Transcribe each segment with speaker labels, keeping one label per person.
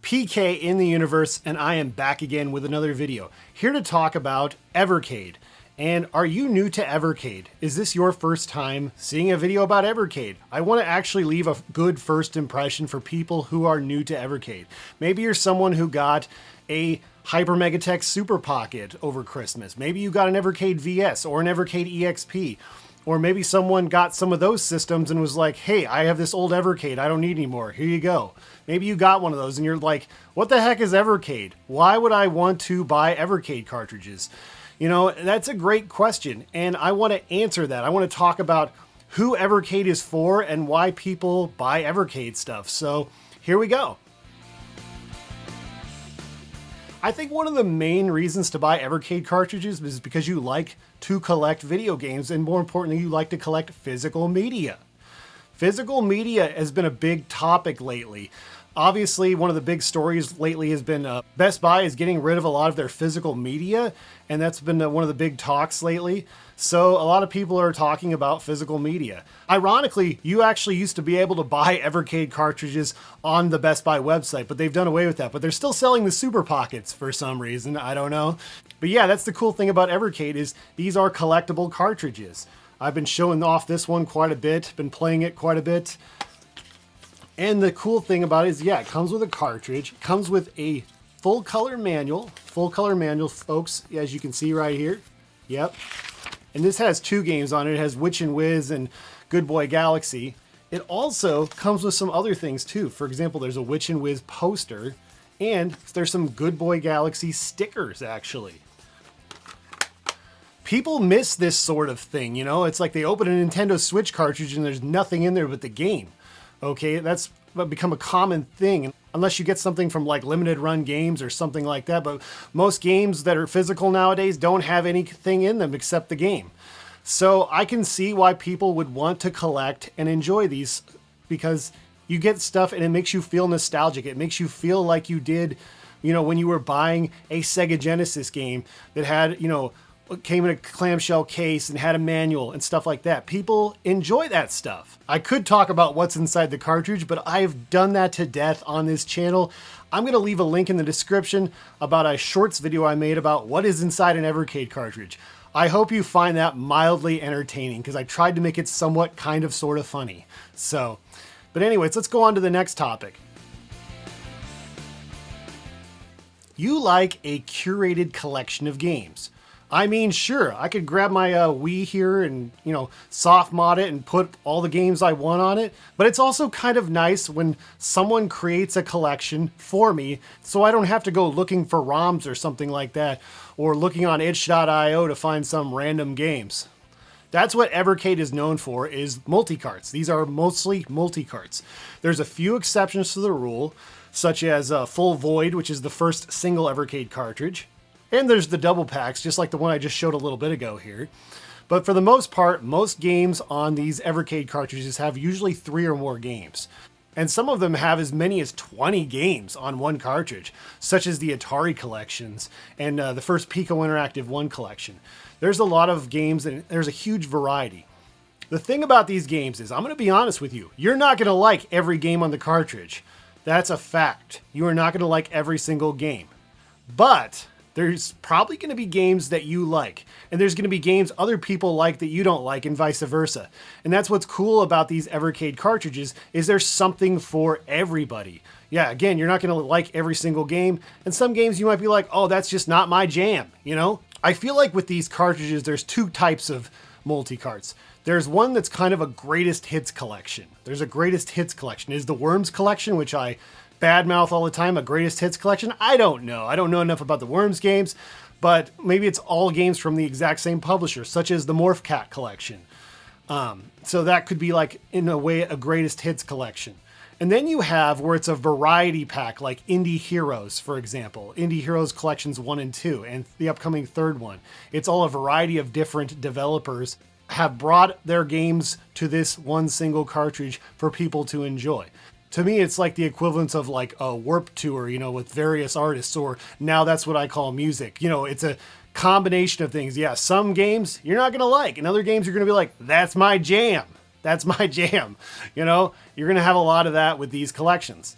Speaker 1: PK in the universe, and I am back again with another video, here to talk about Evercade. And are you new to Evercade? Is this your first time seeing a video about Evercade? I want to actually leave a good first impression for people who are new to Evercade. Maybe you're someone who got a Hyper Megatech Super Pocket over Christmas. Maybe you got an Evercade VS or an Evercade EXP. Or maybe someone got some of those systems and was like, hey, I have this old Evercade, I don't need any more, here you go. Maybe you got one of those and you're like, what the heck is Evercade? Why would I want to buy Evercade cartridges? You know, that's a great question, and I want to answer that. I want to talk about who Evercade is for and why people buy Evercade stuff. So here we go. I think one of the main reasons to buy Evercade cartridges is because you like to collect video games, and more importantly, you like to collect physical media. Physical media has been a big topic lately. Obviously, one of the big stories lately has been Best Buy is getting rid of a lot of their physical media, and that's been one of the big talks lately. So a lot of people are talking about physical media. Ironically, you actually used to be able to buy Evercade cartridges on the Best Buy website, but they've done away with that. But they're still selling the Super Pockets for some reason, I don't know. But yeah, that's the cool thing about Evercade is these are collectible cartridges. I've been showing off this one quite a bit, been playing it quite a bit. And the cool thing about it is, yeah, it comes with a cartridge, it comes with a full color manual, folks, as you can see right here. Yep. And this has two games on it. It has Witch and Whiz and Good Boy Galaxy. It also comes with some other things too. For example, there's a Witch and Whiz poster, and there's some Good Boy Galaxy stickers actually. People miss this sort of thing, you know? It's like they open a Nintendo Switch cartridge and there's nothing in there but the game. Okay, that's become a common thing, unless you get something from like limited run games or something like that. But most games that are physical nowadays don't have anything in them except the game. So I can see why people would want to collect and enjoy these, because you get stuff and it makes you feel nostalgic. It makes you feel like you did, you know, when you were buying a Sega Genesis game that had, you know, came in a clamshell case and had a manual and stuff like that. People enjoy that stuff. I could talk about what's inside the cartridge, but I've done that to death on this channel. I'm going to leave a link in the description about a shorts video I made about what is inside an Evercade cartridge. I hope you find that mildly entertaining, because I tried to make it somewhat kind of sort of funny. So, but anyways, let's go on to the next topic. You like a curated collection of games. I mean, sure, I could grab my Wii here and, you know, soft mod it and put all the games I want on it. But it's also kind of nice when someone creates a collection for me, so I don't have to go looking for ROMs or something like that, or looking on itch.io to find some random games. That's what Evercade is known for, is multi-carts. These are mostly multi-carts. There's a few exceptions to the rule, such as Full Void, which is the first single Evercade cartridge. And there's the double packs, just like the one I just showed a little bit ago here. But for the most part, most games on these Evercade cartridges have usually 3 or more games. And some of them have as many as 20 games on one cartridge, such as the Atari collections and the first Pico Interactive 1 collection. There's a lot of games and there's a huge variety. The thing about these games is, I'm going to be honest with you, you're not going to like every game on the cartridge. That's a fact. You are not going to like every single game. But there's probably going to be games that you like, and there's going to be games other people like that you don't like, and vice versa. And that's what's cool about these Evercade cartridges, is there's something for everybody. Yeah, again, you're not going to like every single game, and some games you might be like, oh, that's just not my jam, you know? I feel like with these cartridges, there's two types of multi-carts. There's one that's kind of a greatest hits collection. There's a greatest hits collection. Is the Worms collection, which I badmouth all the time, a greatest hits collection? I don't know. I don't know enough about the Worms games, but maybe it's all games from the exact same publisher, such as the Morph Cat collection. So that could be like, in a way, a greatest hits collection. And then you have where it's a variety pack, like Indie Heroes, for example. Indie Heroes Collections 1 and 2, and the upcoming third one. It's all a variety of different developers have brought their games to this one single cartridge for people to enjoy. To me, it's like the equivalent of like a Warp Tour, you know, with various artists, or now that's what I call music. You know, it's a combination of things. Yeah, some games you're not going to like, and other games you're going to be like, that's my jam. That's my jam. You know, you're going to have a lot of that with these collections.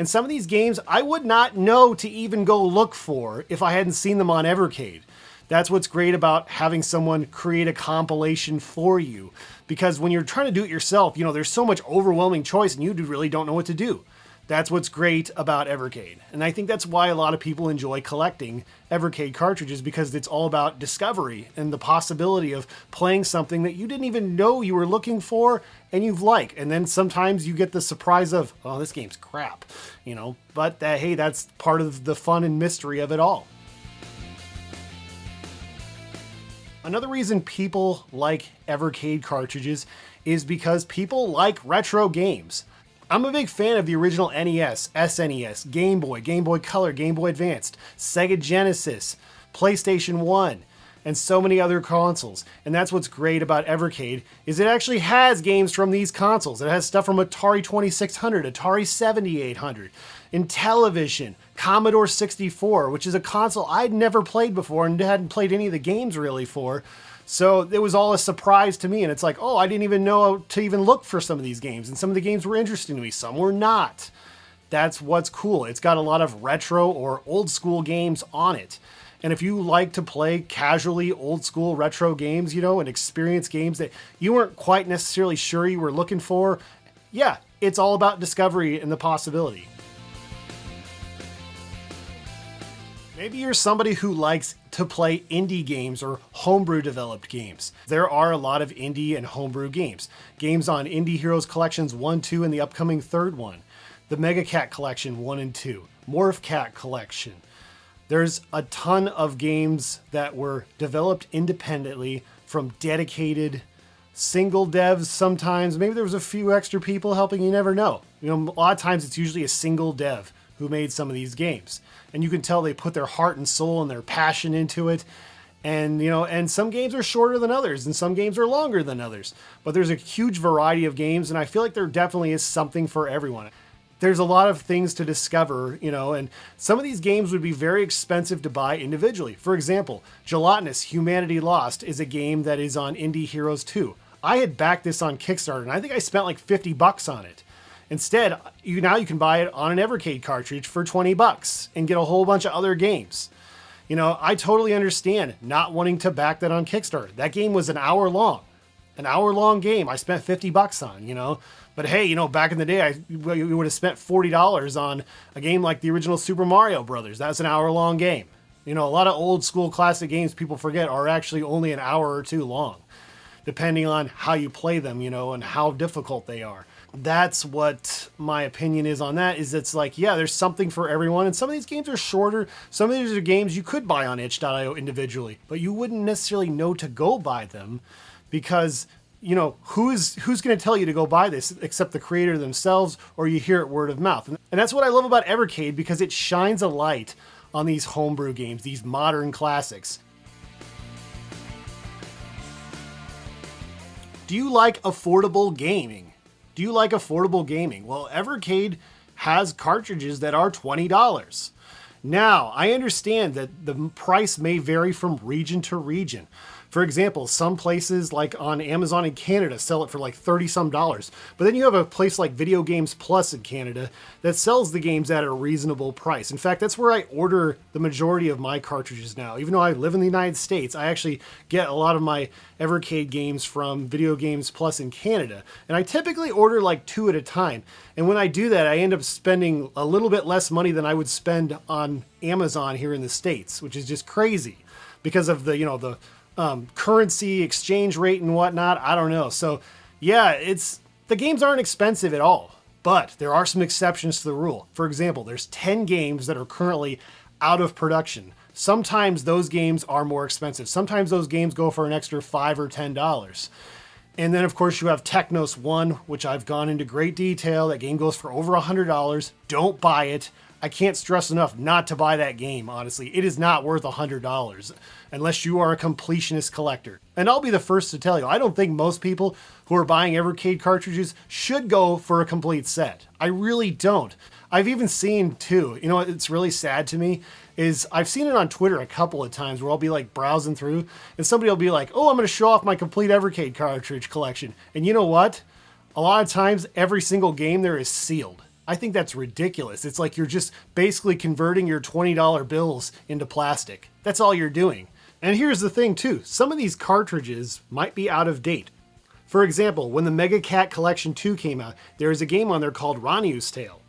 Speaker 1: And some of these games I would not know to even go look for if I hadn't seen them on Evercade. That's what's great about having someone create a compilation for you. Because when you're trying to do it yourself, there's so much overwhelming choice and you really don't know what to do. That's what's great about Evercade. And I think that's why a lot of people enjoy collecting Evercade cartridges, because it's all about discovery and the possibility of playing something that you didn't even know you were looking for and you've liked. And then sometimes you get the surprise of, oh, this game's crap, but hey, that's part of the fun and mystery of it all. Another reason people like Evercade cartridges is because people like retro games. I'm a big fan of the original NES, SNES, Game Boy, Game Boy Color, Game Boy Advanced, Sega Genesis, PlayStation 1, and so many other consoles. And that's what's great about Evercade, is it actually has games from these consoles. It has stuff from Atari 2600, Atari 7800, Intellivision, Commodore 64, which is a console I'd never played before and hadn't played any of the games really for. So it was all a surprise to me, and it's like, oh, I didn't even know to even look for some of these games, and some of the games were interesting to me, some were not. That's what's cool. It's got a lot of retro or old school games on it. And if you like to play casually old school retro games, and experience games that you weren't quite necessarily sure you were looking for, yeah, it's all about discovery and the possibility. Maybe you're somebody who likes to play indie games or homebrew developed games. There are a lot of indie and homebrew games. Games on Indie Heroes Collections 1, 2, and the upcoming third one. The Mega Cat Collection 1 and 2. Morph Cat Collection. There's a ton of games that were developed independently from dedicated single devs sometimes. Maybe there was a few extra people helping, you never know. A lot of times it's usually a single dev who made some of these games. And you can tell they put their heart and soul and their passion into it. And, and some games are shorter than others and some games are longer than others. But there's a huge variety of games, and I feel like there definitely is something for everyone. There's a lot of things to discover, and some of these games would be very expensive to buy individually. For example, Gelatinous Humanity Lost is a game that is on Indie Heroes 2. I had backed this on Kickstarter, and I think I spent like $50 on it. Instead, now you can buy it on an Evercade cartridge for $20 and get a whole bunch of other games. I totally understand not wanting to back that on Kickstarter. That game was an hour long game I spent $50 on, But hey, back in the day, we would have spent $40 on a game like the original Super Mario Brothers. That's an hour-long game. A lot of old school classic games people forget are actually only an hour or two long, depending on how you play them, and how difficult they are. That's what my opinion is on that, is it's like, yeah, there's something for everyone. And some of these games are shorter. Some of these are games you could buy on itch.io individually, but you wouldn't necessarily know to go buy them because, who's going to tell you to go buy this except the creator themselves, or you hear it word of mouth. And that's what I love about Evercade, because it shines a light on these homebrew games, these modern classics. Do you like affordable gaming? Well, Evercade has cartridges that are $20. Now, I understand that the price may vary from region to region. For example, some places like on Amazon in Canada sell it for like $30 some. But then you have a place like Video Games Plus in Canada that sells the games at a reasonable price. In fact, that's where I order the majority of my cartridges now. Even though I live in the United States, I actually get a lot of my Evercade games from Video Games Plus in Canada. And I typically order like 2 at a time. And when I do that, I end up spending a little bit less money than I would spend on Amazon here in the States, which is just crazy because of the currency exchange rate and whatnot. I don't know. So yeah, the games aren't expensive at all, but there are some exceptions to the rule. For example, there's 10 games that are currently out of production. Sometimes those games are more expensive. Sometimes those games go for an extra $5 or $10. And then of course you have Technos 1, which I've gone into great detail. That game goes for over $100. Don't buy it. I can't stress enough not to buy that game, honestly. It is not worth $100 unless you are a completionist collector. And I'll be the first to tell you, I don't think most people who are buying Evercade cartridges should go for a complete set. I really don't. I've even seen too, it's really sad to me, is I've seen it on Twitter a couple of times where I'll be like browsing through and somebody will be like, oh, I'm going to show off my complete Evercade cartridge collection. And you know what? A lot of times every single game there is sealed. I think that's ridiculous. It's like you're just basically converting your $20 bills into plastic. That's all you're doing. And here's the thing too, some of these cartridges might be out of date. For example, when the Mega Cat Collection 2 came out, there was a game on there called Ranyu's Tale.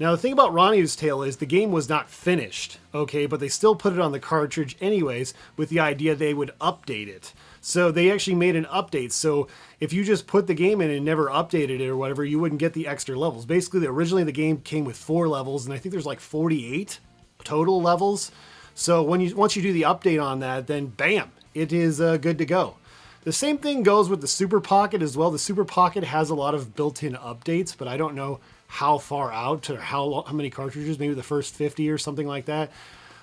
Speaker 1: Now the thing about Ranyu's Tale is the game was not finished, okay, but they still put it on the cartridge anyways with the idea they would update it. So they actually made an update, so if you just put the game in and never updated it or whatever, you wouldn't get the extra levels. Basically, originally the game came with 4 levels, and I think there's like 48 total levels. So once you do the update on that, then bam, it is good to go. The same thing goes with the Super Pocket as well. The Super Pocket has a lot of built-in updates, but I don't know how far out or how many cartridges, maybe the first 50 or something like that.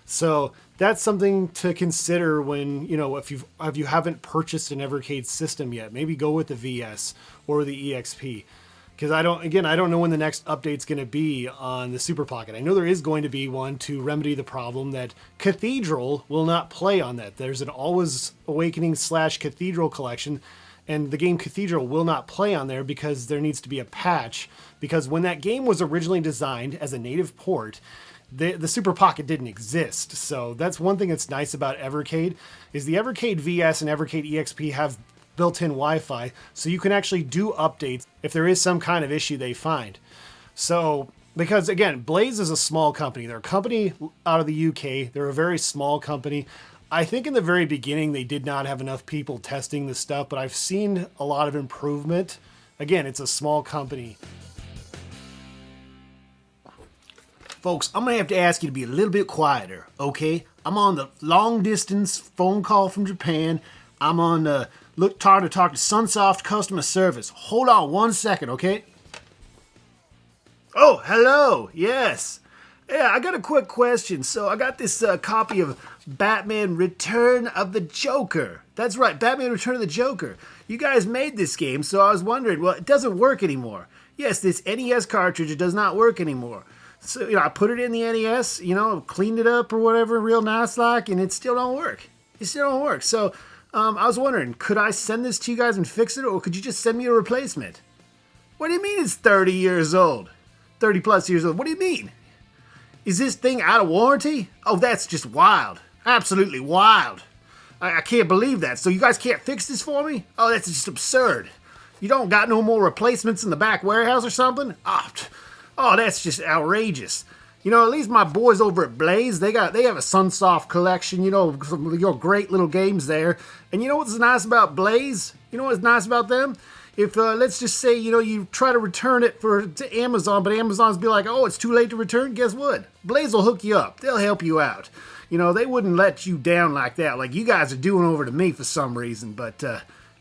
Speaker 1: So that's something to consider when, if you haven't purchased an Evercade system yet, maybe go with the VS or the EXP. Because I don't know when the next update's going to be on the Super Pocket. I know there is going to be one to remedy the problem that Cathedral will not play on that. There's an Always Awakening / Cathedral collection, and the game Cathedral will not play on there because there needs to be a patch. Because when that game was originally designed as a native port, the Super Pocket didn't exist. So that's one thing that's nice about Evercade, is the Evercade VS and Evercade EXP have built-in Wi-Fi, so you can actually do updates if there is some kind of issue they find. So, because again, Blaze is a small company. They're a company out of the UK. They're a very small company. I think in the very beginning they did not have enough people testing the stuff, but I've seen a lot of improvement. Again, it's a small company. Folks, I'm gonna have to ask you to be a little bit quieter, okay? I'm on the long distance phone call from Japan. I'm on trying to talk to Sunsoft customer service. Hold on 1 second, okay? Oh, hello. Yes. Yeah, I got a quick question. So I got this copy of Batman Return of the Joker. That's right, Batman Return of the Joker. You guys made this game, so I was wondering, well, it doesn't work anymore. Yes, this NES cartridge, it does not work anymore. So, I put it in the NES, cleaned it up or whatever, real nice like, and it still don't work. It still don't work. So, I was wondering, could I send this to you guys and fix it, or could you just send me a replacement? What do you mean it's 30 years old? 30 plus years old. What do you mean? Is this thing out of warranty? Oh, that's just wild. Absolutely wild. I can't believe that. So you guys can't fix this for me? Oh, that's just absurd. You don't got no more replacements in the back warehouse or something? Oh, that's just outrageous. At least my boys over at Blaze, they have a Sunsoft collection, some great little games there. And you know what's nice about Blaze? You know what's nice about them? If, let's just say, you try to return it to Amazon, but Amazon's be like, oh, it's too late to return, guess what? Blaze will hook you up. They'll help you out. They wouldn't let you down like that, like you guys are doing over to me for some reason. But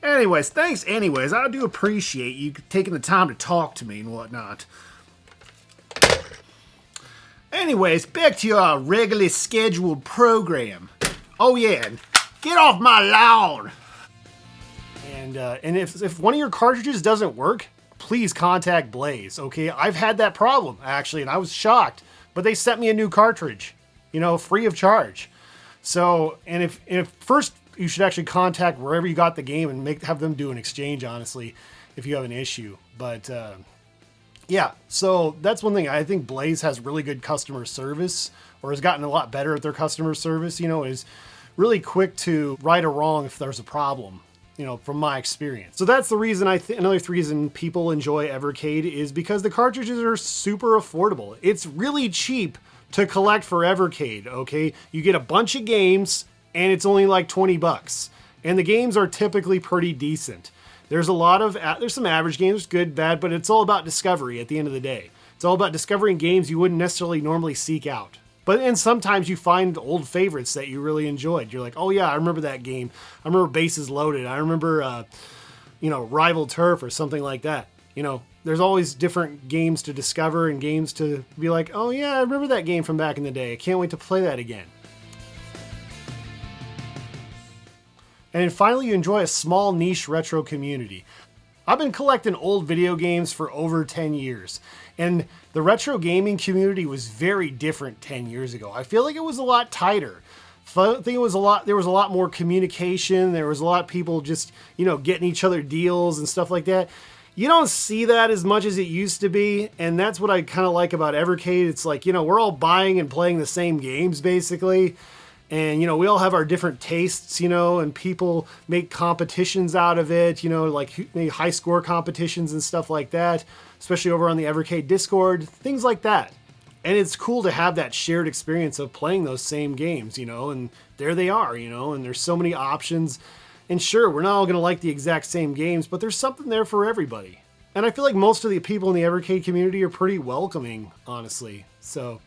Speaker 1: anyways, thanks anyways. I do appreciate you taking the time to talk to me and whatnot. Anyways, back to your regularly scheduled program. Oh yeah, get off my lawn! And if one of your cartridges doesn't work, please contact Blaze, okay? I've had that problem, actually, and I was shocked. But they sent me a new cartridge, free of charge. So, and if first, you should actually contact wherever you got the game and have them do an exchange, honestly, if you have an issue. But, yeah, so that's one thing. I think Blaze has really good customer service, or has gotten a lot better at their customer service, is really quick to right or wrong if there's a problem, from my experience. So that's the reason another reason people enjoy Evercade is because the cartridges are super affordable. It's really cheap to collect for Evercade, okay? You get a bunch of games and it's only like 20 bucks. And the games are typically pretty decent. There's some average games, good, bad, but it's all about discovery at the end of the day. It's all about discovering games you wouldn't necessarily normally seek out. And sometimes you find old favorites that you really enjoyed. You're like, oh yeah, I remember that game. I remember Bases Loaded. I remember, Rival Turf or something like that. There's always different games to discover and games to be like, oh yeah, I remember that game from back in the day. I can't wait to play that again. And then finally, you enjoy a small niche retro community. I've been collecting old video games for over 10 years, and the retro gaming community was very different 10 years ago. I feel like it was a lot tighter. I think there was a lot more communication. There was a lot of people just, getting each other deals and stuff like that. You don't see that as much as it used to be, and that's what I kind of like about Evercade. It's like, we're all buying and playing the same games basically, and we all have our different tastes, and people make competitions out of it, like maybe high score competitions and stuff like that, especially over on the Evercade Discord, things like that. And it's cool to have that shared experience of playing those same games, and there they are, and there's so many options. And sure, we're not all going to like the exact same games, but there's something there for everybody. And I feel like most of the people in the Evercade community are pretty welcoming, honestly. So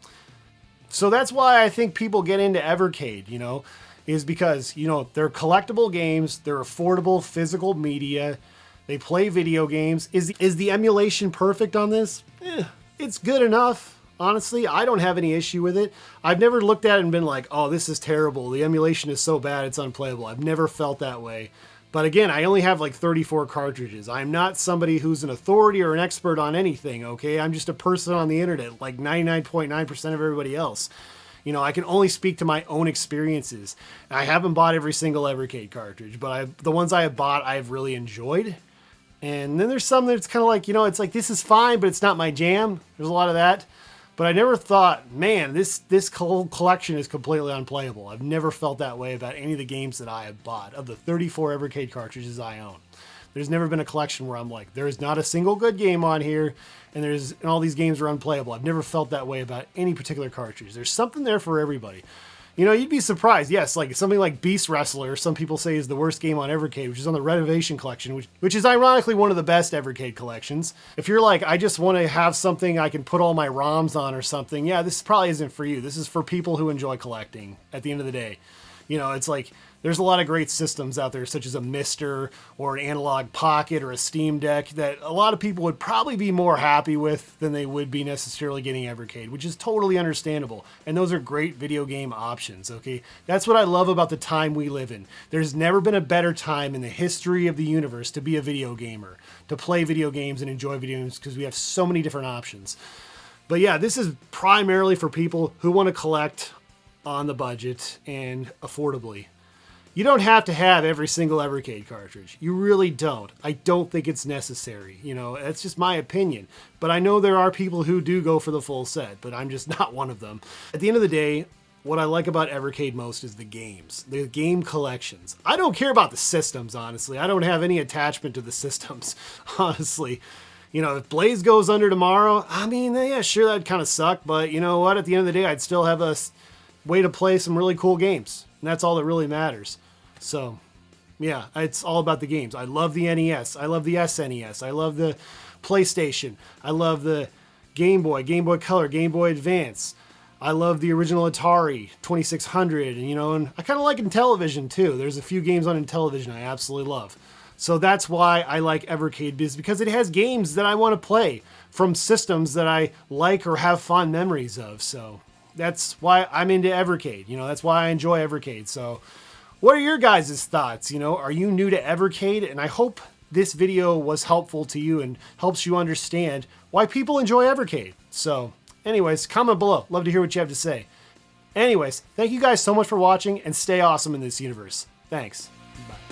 Speaker 1: that's why I think people get into Evercade, is because, they're collectible games, they're affordable physical media, they play video games. Is the emulation perfect on this? It's good enough. Honestly, I don't have any issue with it. I've never looked at it and been like, oh, this is terrible. The emulation is so bad, it's unplayable. I've never felt that way. But again, I only have like 34 cartridges. I'm not somebody who's an authority or an expert on anything, okay? I'm just a person on the internet, like 99.9% of everybody else. I can only speak to my own experiences. I haven't bought every single Evercade cartridge, but the ones I have bought, I've really enjoyed. And then there's some that's kind of like, it's like, this is fine, but it's not my jam. There's a lot of that. But I never thought, man, this whole collection is completely unplayable. I've never felt that way about any of the games that I have bought. Of the 34 Evercade cartridges I own, there's never been a collection where I'm like, there's not a single good game on here, and all these games are unplayable. I've never felt that way about any particular cartridge. There's something there for everybody. You'd be surprised. Yes, like something like Beast Wrestler, some people say is the worst game on Evercade, which is on the Renovation Collection, which is ironically one of the best Evercade collections. If you're like, I just want to have something I can put all my ROMs on or something, yeah, this probably isn't for you. This is for people who enjoy collecting at the end of the day. It's like, there's a lot of great systems out there, such as a Mister or an Analog Pocket or a Steam Deck, that a lot of people would probably be more happy with than they would be necessarily getting Evercade, which is totally understandable. And those are great video game options, okay? That's what I love about the time we live in. There's never been a better time in the history of the universe to be a video gamer, to play video games and enjoy video games, because we have so many different options. But yeah, this is primarily for people who want to collect on the budget and affordably. You don't have to have every single Evercade cartridge. You really don't. I don't think it's necessary. That's just my opinion. But I know there are people who do go for the full set, but I'm just not one of them. At the end of the day, what I like about Evercade most is the games, the game collections. I don't care about the systems, honestly. I don't have any attachment to the systems, honestly. If Blaze goes under tomorrow, yeah, sure, that'd kind of suck. But you know what? At the end of the day, I'd still have a way to play some really cool games. And that's all that really matters. So, yeah, it's all about the games. I love the NES. I love the SNES. I love the PlayStation. I love the Game Boy, Game Boy Color, Game Boy Advance. I love the original Atari 2600, and I kind of like Intellivision too. There's a few games on Intellivision I absolutely love. So that's why I like Evercade, is because it has games that I want to play from systems that I like or have fond memories of. So that's why I'm into Evercade. That's why I enjoy Evercade. So what are your guys' thoughts? Are you new to Evercade? And I hope this video was helpful to you and helps you understand why people enjoy Evercade. So anyways, comment below. Love to hear what you have to say. Anyways, thank you guys so much for watching, and stay awesome in this universe. Thanks. Bye.